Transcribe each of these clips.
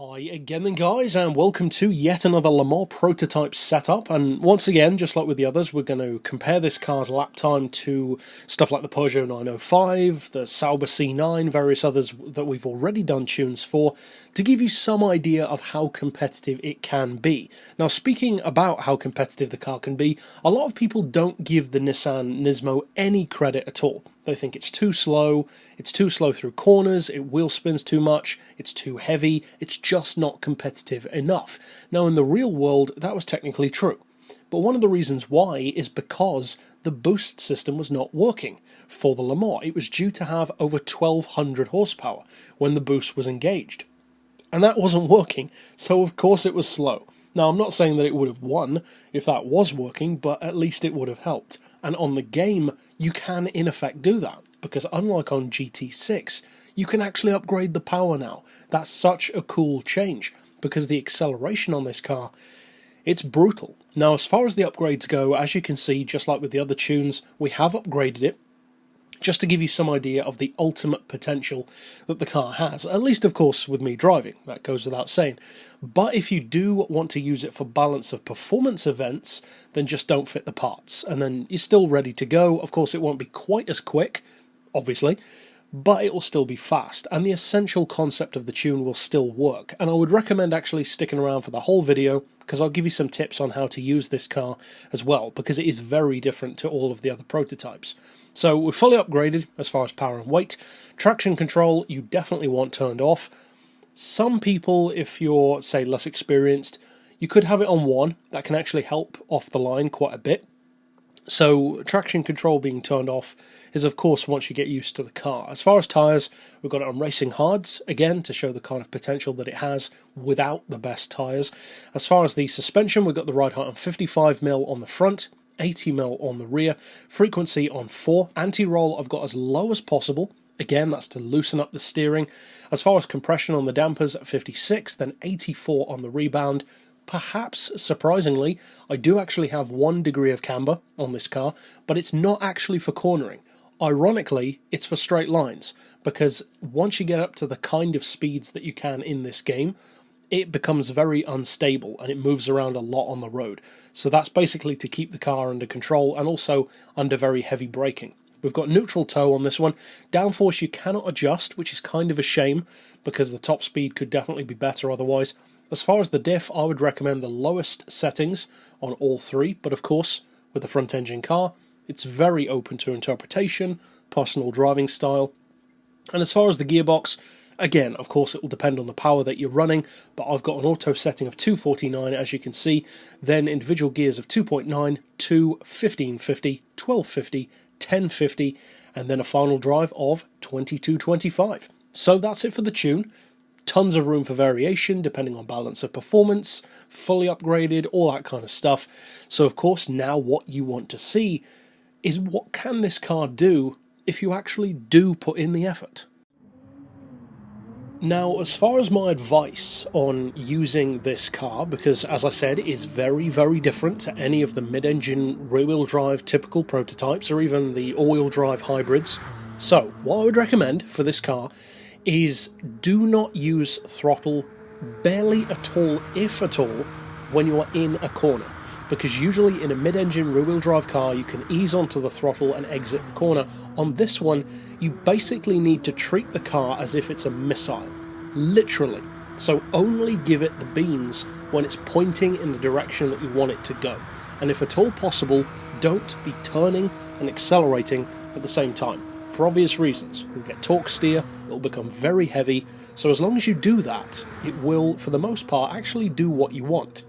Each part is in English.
Hi again then guys, and welcome to yet another Le Mans prototype setup. And once again, just like with the others, we're going to compare this car's lap time to stuff like the Peugeot 905, the Sauber C9, various others that we've already done tunes for, to give you some idea of how competitive it can be. Now, speaking about how competitive the car can be, a lot of people don't give the Nissan NISMO any credit at all. They think it's too slow through corners, it wheel spins too much, it's too heavy, it's just not competitive enough. Now in the real world, that was technically true. But one of the reasons why is because the boost system was not working for the Le Mans. It was due to have over 1200 horsepower when the boost was engaged. And that wasn't working, so of course it was slow. Now I'm not saying that it would have won if that was working, but at least it would have helped. And on the game, you can in effect do that, because unlike on GT6, you can actually upgrade the power now. That's such a cool change, because the acceleration on this car, it's brutal. Now as far as the upgrades go, as you can see, just like with the other tunes, we have upgraded it, just to give you some idea of the ultimate potential that the car has. At least, of course, with me driving, that goes without saying. But if you do want to use it for balance of performance events, then just don't fit the parts. And then you're still ready to go. Of course, it won't be quite as quick, obviously, but it will still be fast. And the essential concept of the tune will still work. And I would recommend actually sticking around for the whole video, because I'll give you some tips on how to use this car as well, because it is very different to all of the other prototypes. So we're fully upgraded as far as power and weight. Traction control you definitely want turned off. Some people, if you're, say, less experienced, you could have it on 1. That can actually help off the line quite a bit. So traction control being turned off is, of course, once you get used to the car. As far as tyres, we've got it on racing hards, again, to show the kind of potential that it has without the best tyres. As far as the suspension, we've got the ride height on 55mm on the front, 80mm on the rear, frequency on 4. Anti-roll I've got as low as possible. Again, that's to loosen up the steering. As far as compression on the dampers, at 56, then 84 on the rebound. Perhaps, surprisingly, I do actually have 1 degree of camber on this car, but it's not actually for cornering. Ironically, it's for straight lines, because once you get up to the kind of speeds that you can in this game, it becomes very unstable and it moves around a lot on the road. So that's basically to keep the car under control and also under very heavy braking. We've got neutral toe on this one. Downforce you cannot adjust, which is kind of a shame, because the top speed could definitely be better otherwise. As far as the diff, I would recommend the lowest settings on all 3, but of course, with a front engine car, it's very open to interpretation, personal driving style. And as far as the gearbox, again, of course, it will depend on the power that you're running, but I've got an auto setting of 249, as you can see, then individual gears of 2.9, 2, 1550, 1250, 1050, and then a final drive of 2225. So that's it for the tune. Tons of room for variation, depending on balance of performance, fully upgraded, all that kind of stuff. So of course, now what you want to see is what can this car do if you actually do put in the effort. Now, as far as my advice on using this car, because as I said, it is very, very different to any of the mid-engine rear-wheel drive typical prototypes or even the all-wheel drive hybrids. So, what I would recommend for this car is do not use throttle barely at all, if at all, when you are in a corner. Because usually in a mid-engine rear-wheel drive car, you can ease onto the throttle and exit the corner. On this one, you basically need to treat the car as if it's a missile. Literally. So only give it the beans when it's pointing in the direction that you want it to go. And if at all possible, don't be turning and accelerating at the same time. For obvious reasons. You'll get torque steer, it'll become very heavy. So as long as you do that, it will, for the most part, actually do what you want.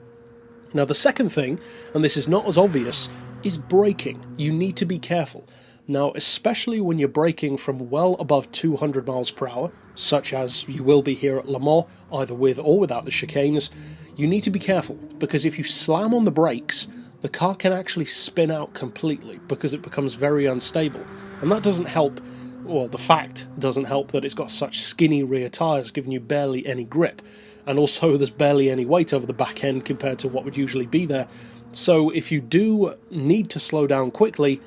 Now the second thing, and this is not as obvious, is braking. You need to be careful. Now, especially when you're braking from well above 200 miles per hour, such as you will be here at Le Mans, either with or without the chicanes, you need to be careful, because if you slam on the brakes, the car can actually spin out completely, because it becomes very unstable. And that doesn't help, well, the fact doesn't help that it's got such skinny rear tyres, giving you barely any grip. And also there's barely any weight over the back end compared to what would usually be there. So if you do need to slow down quickly,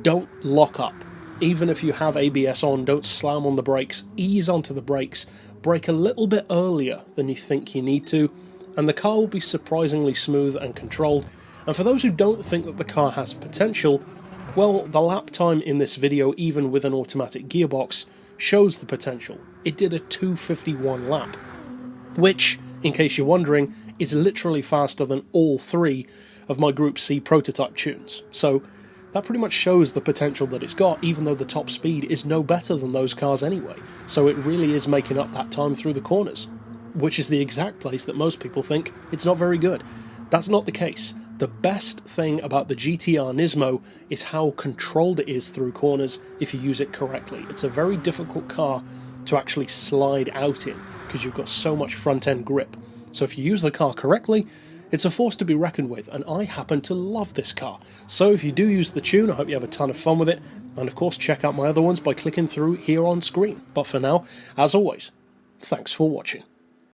don't lock up. Even if you have ABS on, don't slam on the brakes, ease onto the brakes, brake a little bit earlier than you think you need to, and the car will be surprisingly smooth and controlled. And for those who don't think that the car has potential, well, the lap time in this video, even with an automatic gearbox, shows the potential. It did a 2:51 lap, which, in case you're wondering, is literally faster than all three of my Group C prototype tunes. So that pretty much shows the potential that it's got, even though the top speed is no better than those cars anyway. So it really is making up that time through the corners, which is the exact place that most people think it's not very good. That's not the case. The best thing about the GT-R NISMO is how controlled it is through corners if you use it correctly. It's a very difficult car to actually slide out in because you've got so much front end grip. So if you use the car correctly, it's a force to be reckoned with, and I happen to love this car. So if you do use the tune, I hope you have a ton of fun with it, and of course check out my other ones by clicking through here on screen. But for now, as always, thanks for watching.